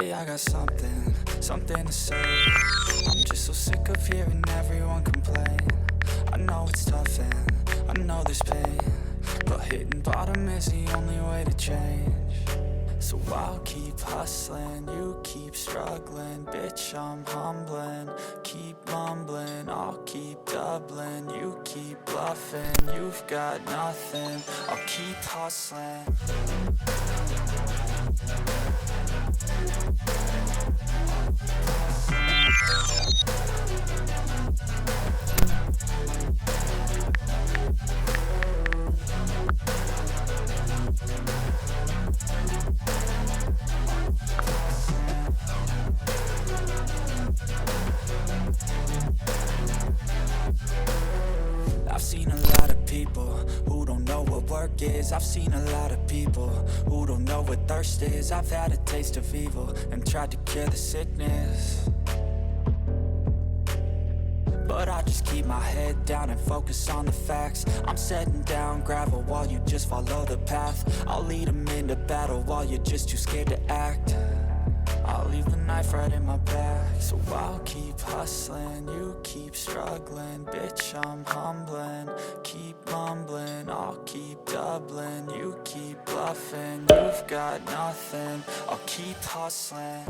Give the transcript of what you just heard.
Lately I got something to say. I'm just so sick of hearing everyone complain. I know it's tough and I know there's pain, but hitting bottom is the only way to change. So I'll keep hustling, you keep struggling. Bitch, I'm humbling, keep mumbling. I'll keep doubling, you keep bluffing. You've got nothing, I'll keep hustling. I've seen a lot of people who don't know what work is. I've seen a lot of people who don't know what thirst is. I've had a taste of evil and tried to cure the sickness, but I just keep my head down and focus on the facts. I'm setting down gravel while you just follow the path. I'll lead them into battle while you're just too scared to act. I'll leave the knife right in my back. So I'll keep hustling, you keep struggling. Bitch, I'm humbling, keep mumbling. I'll keep doubling, you keep bluffing. You've got nothing, I'll keep hustling.